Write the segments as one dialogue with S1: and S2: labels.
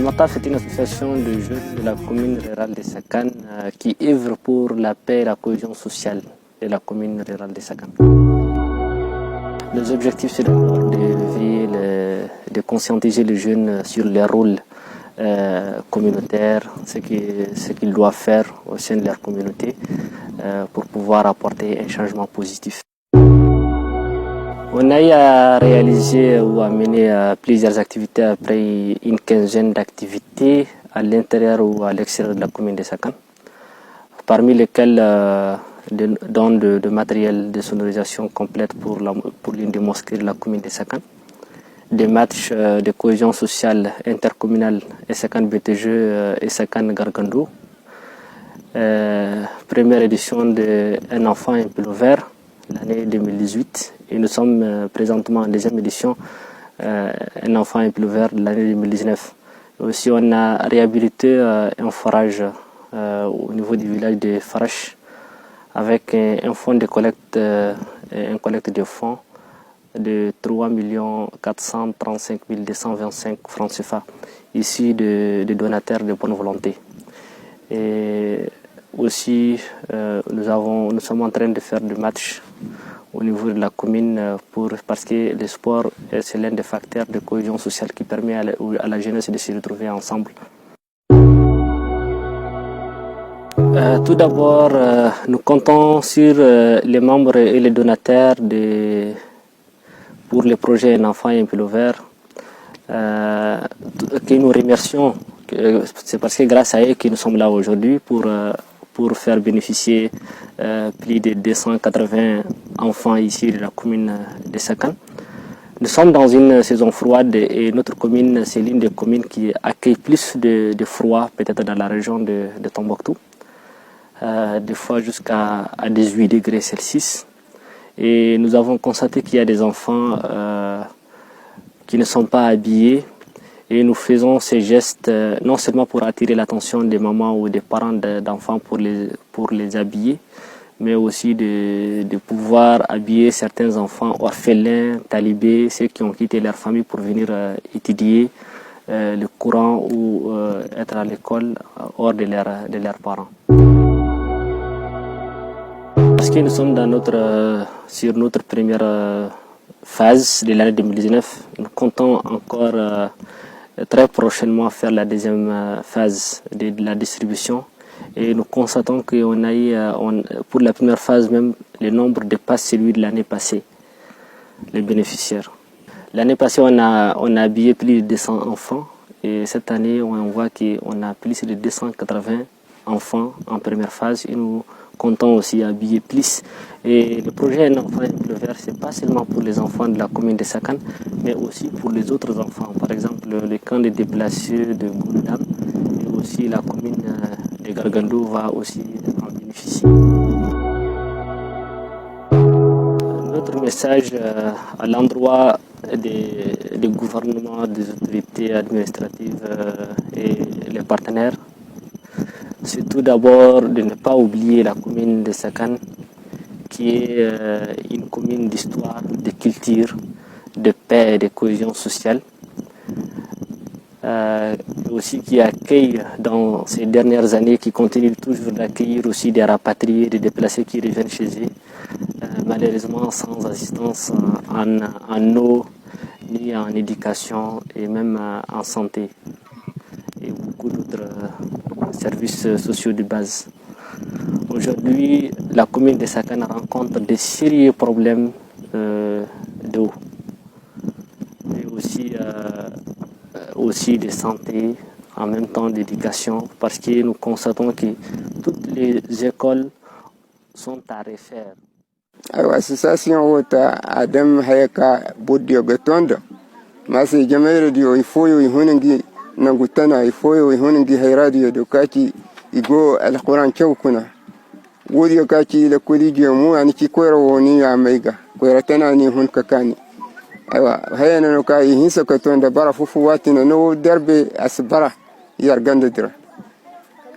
S1: MATAF est une association de jeunes de la commune rurale de Sakan qui œuvre pour la paix et la cohésion sociale de la commune rurale de Sakan. Les objectifs, c'est de conscientiser les jeunes sur les rôles communautaires, ce qu'ils doivent faire au sein de leur communauté pour pouvoir apporter un changement positif. On a eu à réaliser ou à mener plusieurs activités après une quinzaine d'activités à l'intérieur ou à l'extérieur de la commune de Sakan, parmi lesquelles dons de matériel de sonorisation complète pour l'une des mosquées de la commune de Sakan, des matchs de cohésion sociale intercommunale et Sakan BTG et Sakan Gargando, première édition de Un enfant un peu vert l'année 2018 et nous sommes présentement en deuxième édition Un enfant un peu vert de l'année 2019. Aussi on a réhabilité un forage au niveau du village de Farache avec un fonds de collecte, un collecte de fonds de 3 435 225 francs CFA, ici de donataires de bonne volonté. Et aussi, nous sommes en train de faire des matchs au niveau de la commune parce que le sport, c'est l'un des facteurs de cohésion sociale qui permet à la jeunesse de se retrouver ensemble. Tout d'abord, nous comptons sur les membres et les donataires pour le projet Un enfant et un pilo vert, que nous remercions. C'est parce que grâce à eux que nous sommes là aujourd'hui pour faire bénéficier plus de 280 enfants ici de la commune de Sakan. Nous sommes dans une saison froide et notre commune, c'est l'une des communes qui accueille plus de froid, peut-être dans la région de Tombouctou, des fois jusqu'à 18 degrés Celsius. Et nous avons constaté qu'il y a des enfants qui ne sont pas habillés. Et nous faisons ces gestes non seulement pour attirer l'attention des mamans ou des parents d'enfants pour les habiller, mais aussi de pouvoir habiller certains enfants orphelins, talibés, ceux qui ont quitté leur famille pour venir étudier le courant ou être à l'école hors de leurs parents. Parce que nous sommes sur notre première phase de l'année 2019, nous comptons encore très prochainement faire la deuxième phase de la distribution et nous constatons qu'on a eu, pour la première phase même, le nombre dépasse celui de l'année passée, les bénéficiaires. L'année passée, on a habillé plus de 200 enfants et cette année, on voit qu'on a plus de 280 enfants en première phase et nous comptons aussi habiller plus. Et le projet Un enfant, un bleu vert, c'est pas seulement pour les enfants de la commune de Sakan, mais aussi pour les autres enfants. Par exemple, le camp des déplacés de Goundam et aussi la commune de Gargando va aussi en bénéficier. Notre message à l'endroit des gouvernements, des autorités administratives et les partenaires, c'est tout d'abord de ne pas oublier la commune de Sakan, qui est une commune d'histoire, de culture, de paix et de cohésion sociale. Aussi qui accueille dans ces dernières années, qui continue toujours d'accueillir aussi des rapatriés, des déplacés qui reviennent chez eux, malheureusement sans assistance en eau, ni en éducation et même en santé et beaucoup d'autres services sociaux de base. Aujourd'hui, la commune de Sakan rencontre des sérieux problèmes d'eau et aussi de santé, en même temps d'éducation, parce que nous constatons que toutes les écoles sont à refaire.
S2: Aiwa association wota Adam Hayaka Bodio Gatonda Masi Jamaica dio ifoyo ihunangi nangutana ifoyo ihunangi hayradio dokati igo al-Quran chawkuna wodi kati la kulidio mu ani ki koyro woni ya meiga koyratana ni hun kakani aiwa hayana no kai hinsa katonda bara fufu watina no darbe asbara yar gandadira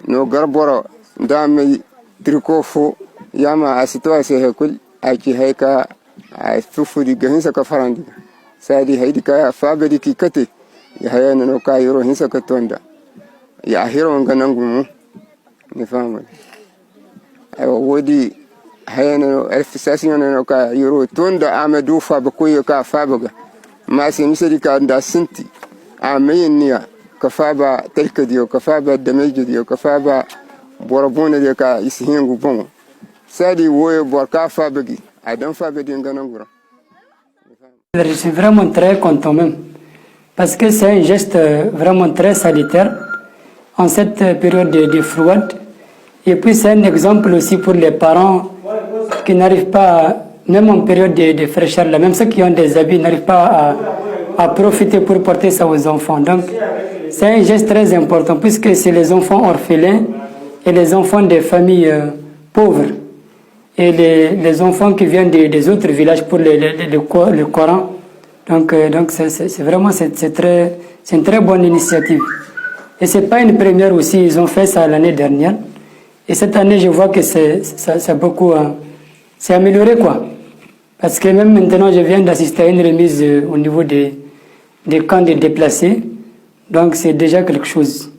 S2: no garboro ndame trikofu yama asitwa se hekul aki hayka fufu diga hinsa ka farandi sadi haydi ka fabadi ki kate ya hayana no kai ro hinsa katonda ya hiro nganangu ni famu wodi hayana alfisasiyon no ka yoro tonda amadu fa bakoyo ka fabaga ma se misiri ka nda sinti ameyniya ka faba telkadiyo ka faba damejiyo ka faba borobona de ka isihingu bon sadi woyo borka fabagi adam fabadi nganangura.
S3: Je suis vraiment très content même parce que c'est un geste vraiment très salutaire en cette période de froide. Et puis c'est un exemple aussi pour les parents qui n'arrivent pas, même en période de fraîcheur, là, même ceux qui ont des habits n'arrivent pas à profiter pour porter ça aux enfants. Donc c'est un geste très important puisque c'est les enfants orphelins et les enfants des familles pauvres et les enfants qui viennent des autres villages pour le Coran. Donc c'est vraiment c'est une très bonne initiative. Et c'est pas une première aussi, ils ont fait ça l'année dernière. Et cette année, je vois que ça beaucoup c'est amélioré quoi. Parce que même maintenant, je viens d'assister à une remise au niveau des camps de déplacés. Donc c'est déjà quelque chose.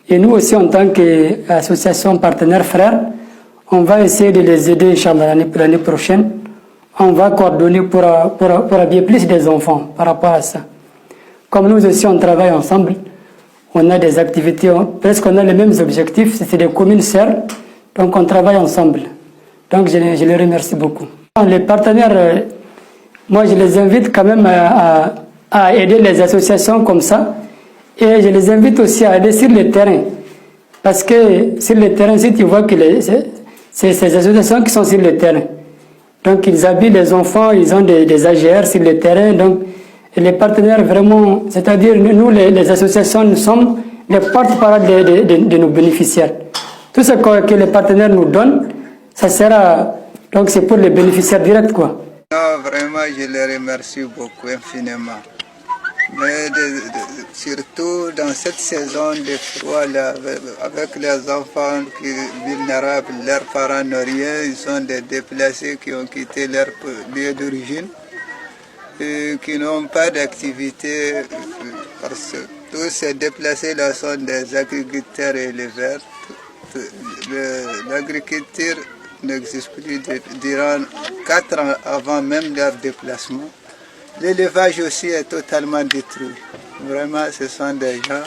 S3: Et nous aussi, en tant qu'association partenaire frères, on va essayer de les aider, Inch'Allah, l'année prochaine. On va coordonner pour habiller plus des enfants par rapport à ça. Comme nous aussi, on travaille ensemble. On a des activités, presque on a les mêmes objectifs, c'est des communes sœurs, donc on travaille ensemble. Donc je les remercie beaucoup. Les partenaires, moi je les invite quand même à aider les associations comme ça, et je les invite aussi à aller sur le terrain. Parce que sur le terrain, si tu vois que c'est ces associations qui sont sur le terrain. Donc ils habillent les enfants, ils ont des AGR sur le terrain, donc et les partenaires vraiment, c'est-à-dire nous les associations, nous sommes les porte-parole de nos bénéficiaires. Tout ce que les partenaires nous donnent, ça sera, donc c'est pour les bénéficiaires directs quoi.
S4: Non, vraiment je les remercie beaucoup infiniment. Mais surtout dans cette saison de froid là, avec les enfants vulnérables, leurs parents n'ont rien, ils sont des déplacés qui ont quitté leur lieu d'origine. Qui n'ont pas d'activité parce que tous ces déplacés-là sont des agriculteurs et éleveurs. L'agriculture n'existe plus durant 4 ans avant même leur déplacement. L'élevage aussi est totalement détruit. Vraiment, ce sont des gens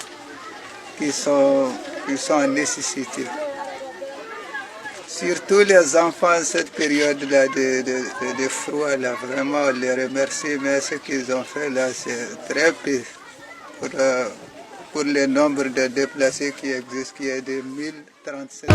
S4: qui sont en nécessité. Surtout les enfants, cette période-là de froid, là, vraiment, on les remercie, mais ce qu'ils ont fait là, c'est très peu pour le nombre de déplacés qui existent, qui est de 1037.